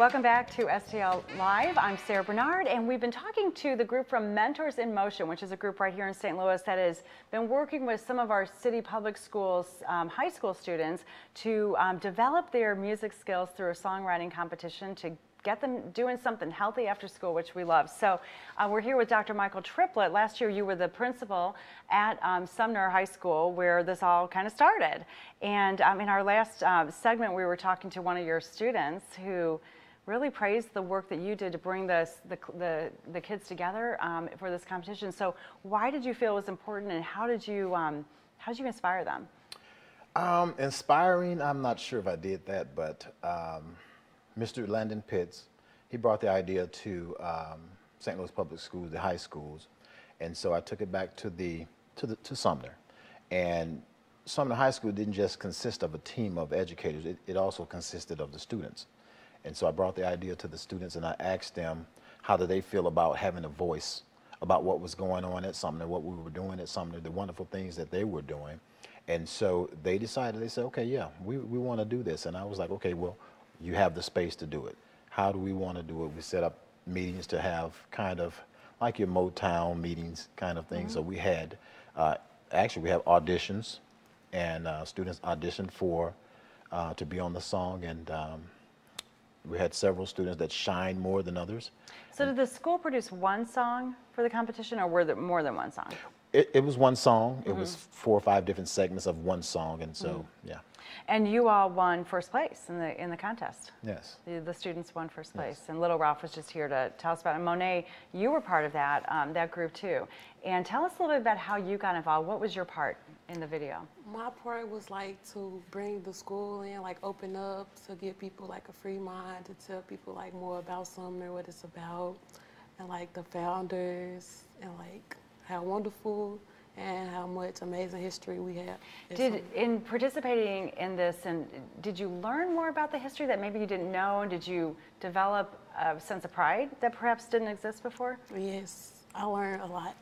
Welcome back to STL Live. I'm Sarah Bernard, and we've been talking to the group from Mentors in Motion, which is a group right here in St. Louis that has been working with some of our city public schools, high school students to develop their music skills through a songwriting competition to get them doing something healthy after school, which we love. So we're here with Dr. Michael Triplett. Last year you were the principal at Sumner High School where this all kind of started. And in our last segment we were talking to one of your students who really praised the work that you did to bring the kids together for this competition. So why did you feel it was important, and how did you inspire them? Inspiring, I'm not sure if I did that, but Mr. Landon Pitts, he brought the idea to St. Louis Public Schools, the high schools, and so I took it back to Sumner. And Sumner High School didn't just consist of a team of educators, it also consisted of the students. And so I brought the idea to the students and I asked them how do they feel about having a voice about what was going on at Sumner, what we were doing at Sumner, the wonderful things that they were doing. And so they decided, they said, okay, yeah, we want to do this. And I was like, okay, well, you have the space to do it. How do we want to do it? We set up meetings to have kind of like your Motown meetings kind of thing. Mm-hmm. So we had, actually we have auditions, and students auditioned for, to be on the song, and we had several students that shined more than others. So did the school produce one song for the competition, or were there more than one song? It was one song. Mm-hmm. It was 4 or 5 different segments of one song, and so, mm-hmm. Yeah. And you all won first place in the contest. Yes. The students won first place, yes. And little Ralph was just here to tell us about it. And Monia, you were part of that group too. And tell us a little bit about how you got involved. What was your part in the video? My part was like to bring the school in, like open up, to give people like a free mind, to tell people like more about Sumner, what it's about, and like the founders, and like how wonderful and how much amazing history we have. In participating in this, and did you learn more about the history that maybe you didn't know, and did you develop a sense of pride that perhaps didn't exist before? Yes, I learned a lot.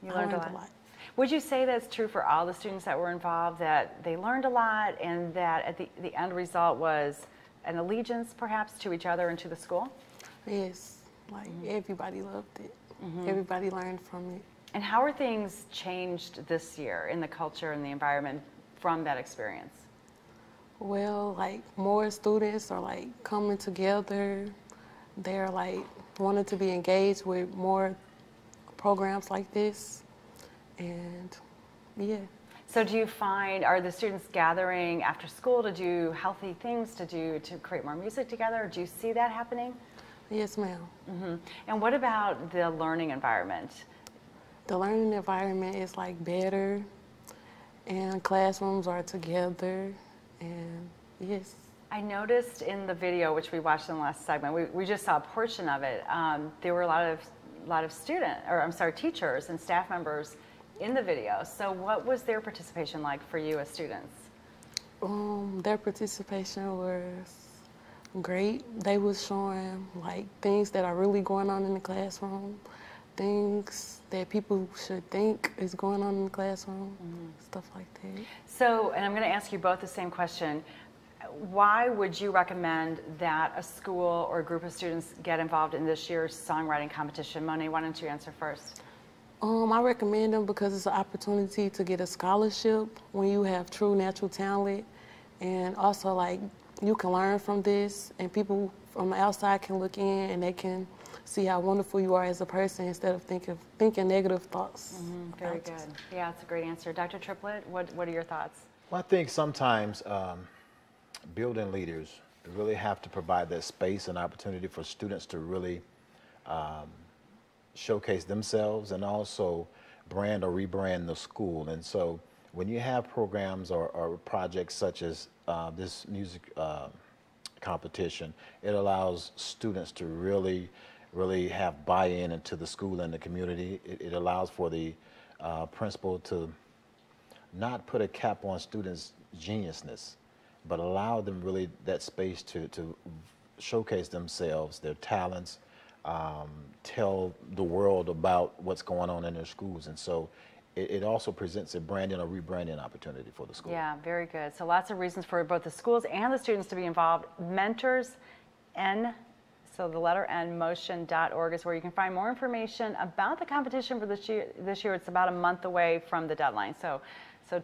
You learned a lot. Would you say that's true for all the students that were involved, that they learned a lot and that at the end result was an allegiance perhaps to each other and to the school? Yes, like everybody loved it. Mm-hmm. Everybody learned from it. And how are things changed this year in the culture and the environment from that experience? Well, like more students are like coming together. They're like wanting to be engaged with more programs like this. And yeah. So do you find, are the students gathering after school to do healthy things, to create more music together? Do you see that happening? Yes, ma'am. Mm-hmm. And what about the learning environment? The learning environment is like better, and classrooms are together, and yes. I noticed in the video, which we watched in the last segment, we just saw a portion of it. There were a lot of teachers and staff members in the video. So what was their participation like for you as students? Their participation was great. They was showing like things that are really going on in the classroom, things that people should think is going on in the classroom, stuff like that. So, and I'm going to ask you both the same question. Why would you recommend that a school or a group of students get involved in this year's songwriting competition? Monia, why don't you answer first? I recommend them because it's an opportunity to get a scholarship when you have true natural talent, and also like you can learn from this, and people from the outside can look in and they can see how wonderful you are as a person instead of thinking negative thoughts. Very good. Yeah, that's a great answer. Dr. Triplett, what are your thoughts? Well, I think sometimes building leaders really have to provide that space and opportunity for students to really showcase themselves and also brand or rebrand the school. And so when you have programs or projects such as this music competition, it allows students to really have buy-in into the school and the community. It allows for the principal to not put a cap on students' geniusness, but allow them really that space to showcase themselves, their talents, tell the world about what's going on in their schools. And so it also presents a branding or rebranding opportunity for the school. Yeah, very good. So lots of reasons for both the schools and the students to be involved. Mentors in So the letter N, motion.org is where you can find more information about the competition for this year. It's about a month away from the deadline. So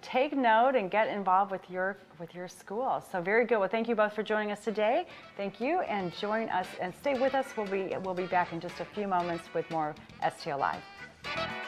take note and get involved with your school. So very good. Well, thank you both for joining us today. Thank you, and join us and stay with us. We'll be back in just a few moments with more STL Live.